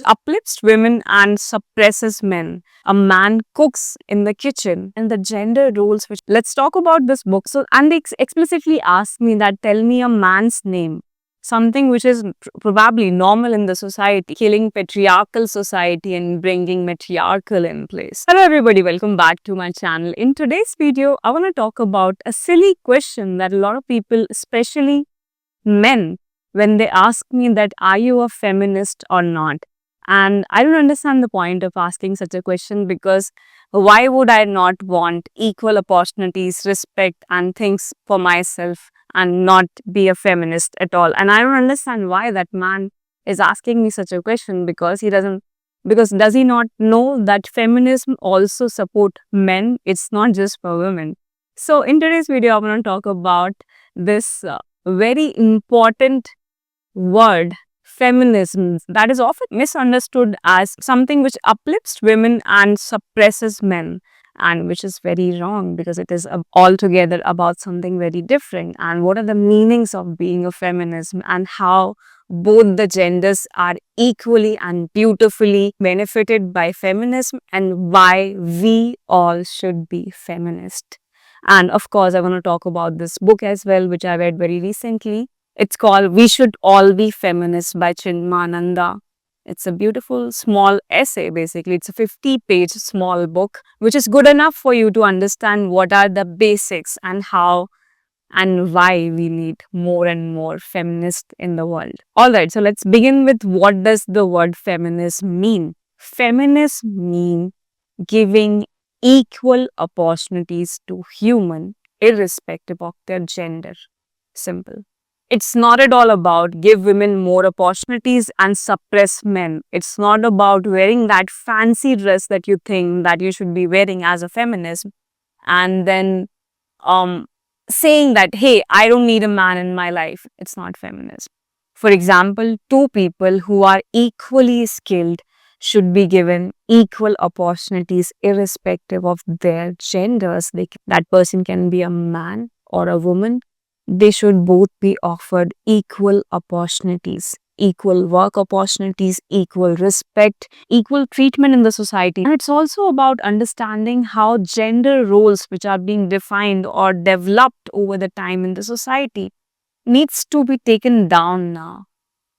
uplifts women and suppresses men. A man cooks in the kitchen, and the gender roles which let's talk about this book. So, and they explicitly ask me that tell me a man's name, something which is probably normal in the society, killing patriarchal society and bringing matriarchal in place. Hello everybody, welcome back to my channel. In today's video, I want to talk about a silly question that a lot of people, especially men, when they ask me that are you a feminist or not? And I don't understand the point of asking such a question, because why would I not want equal opportunities, respect and things for myself and not be a feminist at all? And I don't understand why that man is asking me such a question, because does he not know that feminism also support men? It's not just for women. So in today's video, I want to talk about this very important word, feminism, that is often misunderstood as something which uplifts women and suppresses men, and which is very wrong, because it is altogether about something very different. And what are the meanings of being a feminism, and how both the genders are equally and beautifully benefited by feminism, and why we all should be feminist. And of course, I want to talk about this book as well, which I read very recently. It's called We Should All Be Feminists by Chinmayananda. It's a beautiful small essay, basically. It's a 50-page small book, which is good enough for you to understand what are the basics and how and why we need more and more feminists in the world. Alright, so let's begin with what does the word feminism mean? Feminism means giving equal opportunities to human irrespective of their gender. Simple. It's not at all about give women more opportunities and suppress men. It's not about wearing that fancy dress that you think that you should be wearing as a feminist, and then saying that, hey, I don't need a man in my life. It's not feminism. For example, two people who are equally skilled should be given equal opportunities irrespective of their genders. That person can be a man or a woman. They should both be offered equal opportunities, equal work opportunities, equal respect, equal treatment in the society. And it's also about understanding how gender roles which are being defined or developed over the time in the society needs to be taken down now.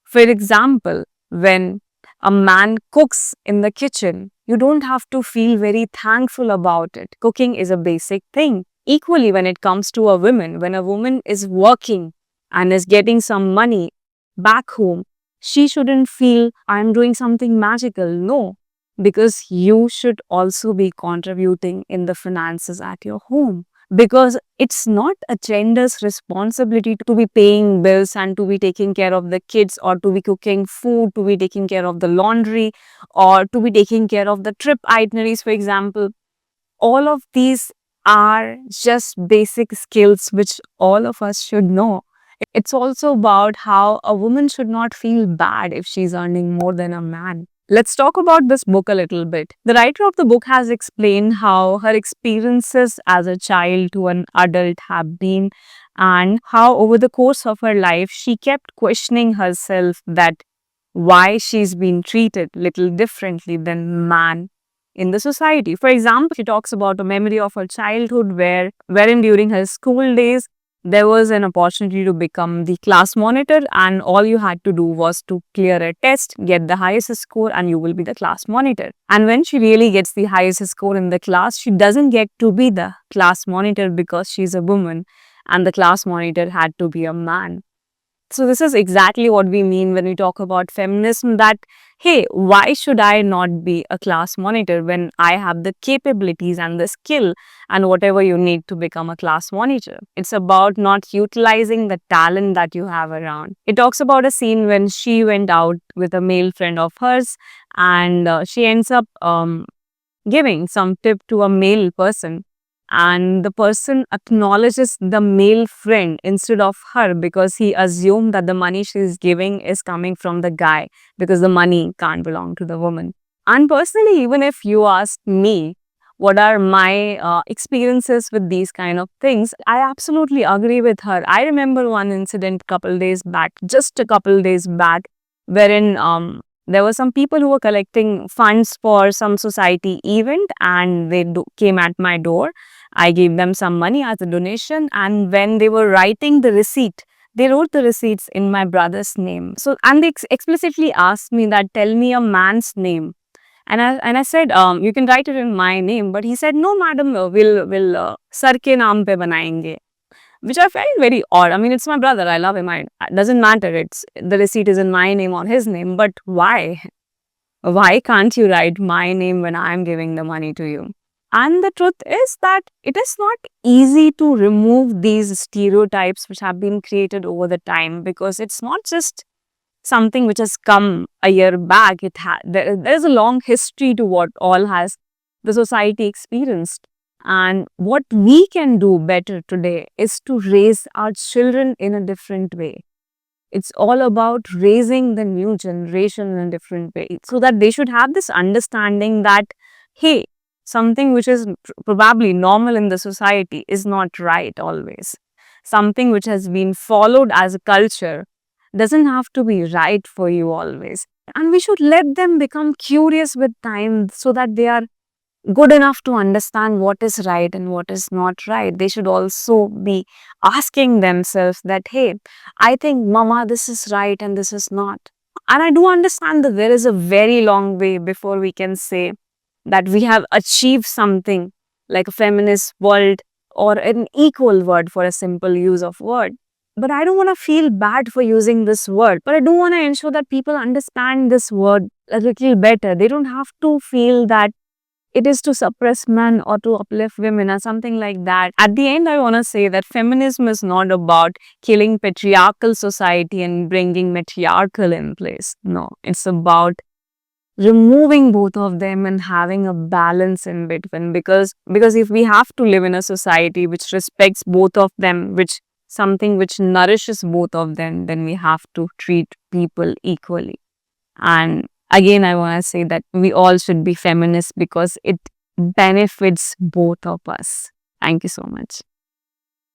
For example, when a man cooks in the kitchen, you don't have to feel very thankful about it. Cooking is a basic thing. Equally, when it comes to a woman, when a woman is working and is getting some money back home, she shouldn't feel I'm doing something magical. No, because you should also be contributing in the finances at your home. Because it's not a gender's responsibility to be paying bills and to be taking care of the kids, or to be cooking food, to be taking care of the laundry, or to be taking care of the trip itineraries, for example. All of these are just basic skills which all of us should know. It's also about how a woman should not feel bad if she's earning more than a man. Let's talk about this book a little bit. The writer of the book has explained how her experiences as a child to an adult have been, and how over the course of her life she kept questioning herself that why she's been treated little differently than man in the society. For example, she talks about a memory of her childhood wherein during her school days there was an opportunity to become the class monitor, and all you had to do was to clear a test, get the highest score, and you will be the class monitor. And when she really gets the highest score in the class, she doesn't get to be the class monitor because she's a woman, and the class monitor had to be a man. So this is exactly what we mean when we talk about feminism, that, hey, why should I not be a class monitor when I have the capabilities and the skill and whatever you need to become a class monitor? It's about not utilizing the talent that you have around. It talks about a scene when she went out with a male friend of hers, and she ends up giving some tip to a male person, and the person acknowledges the male friend instead of her, because he assumed that the money she is giving is coming from the guy, because the money can't belong to the woman. And personally, even if you ask me what are my experiences with these kind of things, I absolutely agree with her. I remember one incident just a couple days back, wherein There were some people who were collecting funds for some society event, and they came at my door. I gave them some money as a donation, and when they were writing the receipt, they wrote the receipts in my brother's name. So, and they explicitly asked me that, tell me a man's name. And I said, you can write it in my name. But he said, no, madam, we'll sir ke naam pe banayenge. Which I felt very odd. I mean, it's my brother. I love him. It doesn't matter. It's the receipt is in my name or his name. But why? Why can't you write my name when I'm giving the money to you? And the truth is that it is not easy to remove these stereotypes which have been created over the time, because it's not just something which has come a year back. There's a long history to what all has the society experienced. And what we can do better today is to raise our children in a different way. It's all about raising the new generation in a different way, so that they should have this understanding that, hey, something which is probably normal in the society is not right always. Something which has been followed as a culture doesn't have to be right for you always. And we should let them become curious with time, so that they are good enough to understand what is right and what is not right. They should also be asking themselves that, hey, I think, mama, this is right and this is not. And I do understand that there is a very long way before we can say that we have achieved something like a feminist world or an equal word for a simple use of word. But I don't want to feel bad for using this word. But I do want to ensure that people understand this word a little better. They don't have to feel that it is to suppress men or to uplift women or something like that. At the end, I want to say that feminism is not about killing patriarchal society and bringing matriarchal in place. No, it's about removing both of them and having a balance in between, because if we have to live in a society which respects both of them, which something which nourishes both of them, then we have to treat people equally. And again, I want to say that we all should be feminists because it benefits both of us. Thank you so much.